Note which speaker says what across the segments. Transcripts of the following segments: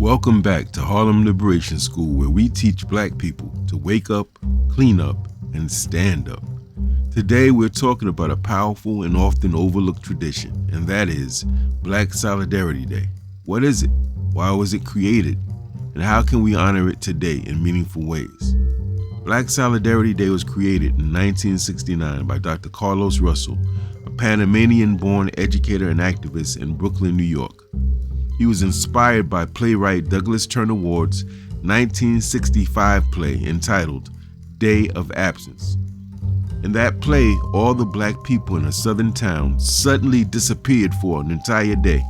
Speaker 1: Welcome back to Harlem Liberation School, where we teach black people to wake up, clean up, and stand up. Today we're talking about a powerful and often overlooked tradition, and that is Black Solidarity Day. What is it? Why was it created? And how can we honor it today in meaningful ways? Black Solidarity Day was created in 1969 by Dr. Carlos Russell, a Panamanian-born educator and activist in Brooklyn, New York. He was inspired by playwright Douglas Turner Ward's 1965 play entitled Day of Absence. In that play, all the black people in a southern town suddenly disappeared for an entire day,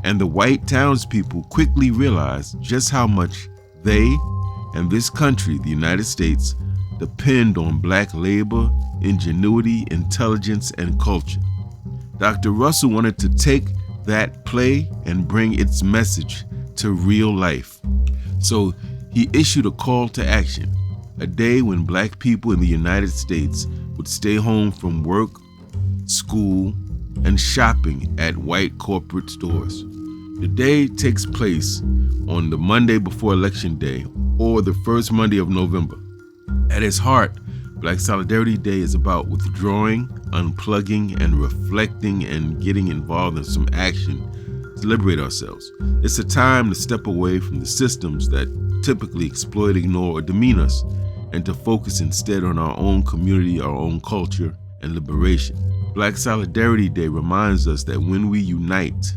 Speaker 1: and the white townspeople quickly realized just how much they and this country, the United States, depend on black labor, ingenuity, intelligence, and culture. Dr. Russell wanted to take that play and bring its message to real life. So he issued a call to action, a day when black people in the United States would stay home from work, school, and shopping at white corporate stores. The day takes place on the Monday before Election Day, or the first Monday of November. At its heart, Black Solidarity Day is about withdrawing, unplugging, and reflecting and getting involved in some action to liberate ourselves. It's a time to step away from the systems that typically exploit, ignore, or demean us, and to focus instead on our own community, our own culture, and liberation. Black Solidarity Day reminds us that when we unite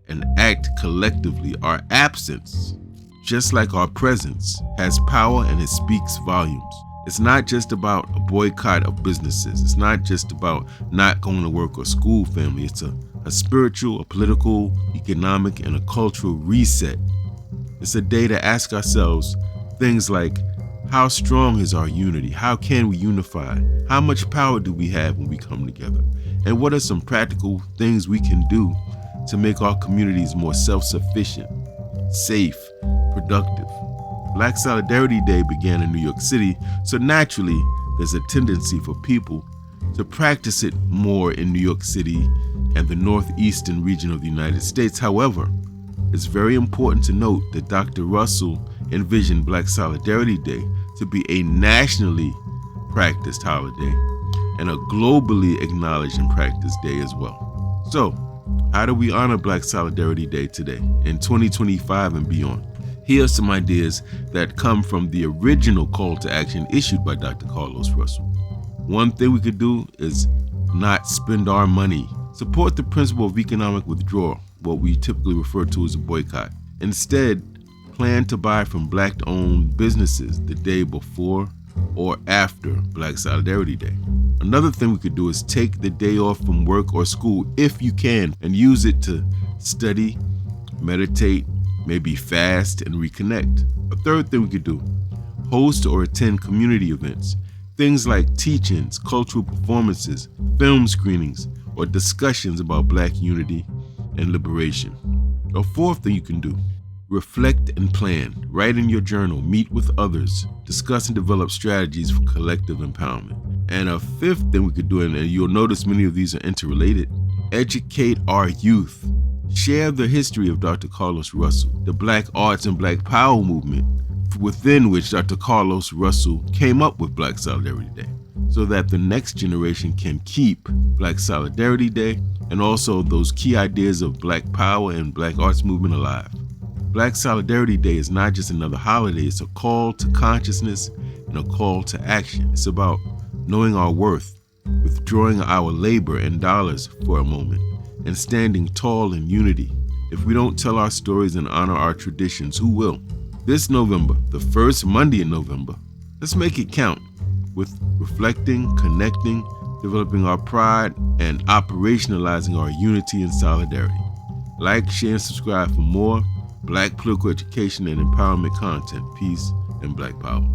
Speaker 1: and act collectively, our absence, just like our presence, has power and it speaks volumes. It's not just about a boycott of businesses. It's not just about not going to work or school, family. It's a spiritual, a political, economic, and a cultural reset. It's a day to ask ourselves things like, how strong is our unity? How can we unify? How much power do we have when we come together? And what are some practical things we can do to make our communities more self-sufficient, safe, productive? Black Solidarity Day began in New York City, so naturally there's a tendency for people to practice it more in New York City and the northeastern region of the United States. However, it's very important to note that Dr. Russell envisioned Black Solidarity Day to be a nationally practiced holiday and a globally acknowledged and practiced day as well. So, how do we honor Black Solidarity Day today in 2025 and beyond? Here are some ideas that come from the original call to action issued by Dr. Carlos Russell. One thing we could do is not spend our money. Support the principle of economic withdrawal, what we typically refer to as a boycott. Instead, plan to buy from black-owned businesses the day before or after Black Solidarity Day. Another thing we could do is take the day off from work or school if you can and use it to study, meditate, maybe fast and reconnect. A third thing we could do, host or attend community events, things like teach-ins, cultural performances, film screenings, or discussions about black unity and liberation. A fourth thing you can do, reflect and plan, write in your journal, meet with others, discuss and develop strategies for collective empowerment. And a fifth thing we could do, and you'll notice many of these are interrelated, educate our youth. Share the history of Dr. Carlos Russell, the Black Arts and Black Power movement, within which Dr. Carlos Russell came up with Black Solidarity Day, so that the next generation can keep Black Solidarity Day and also those key ideas of Black power and Black arts movement alive. Black Solidarity Day is not just another holiday, it's a call to consciousness and a call to action. It's about knowing our worth, withdrawing our labor and dollars for a moment, and standing tall in unity. If we don't tell our stories and honor our traditions, who will? This November, the first Monday in November, let's make it count with reflecting, connecting, developing our pride, and operationalizing our unity and solidarity. Like, share, and subscribe for more Black political education and empowerment content. Peace and Black power.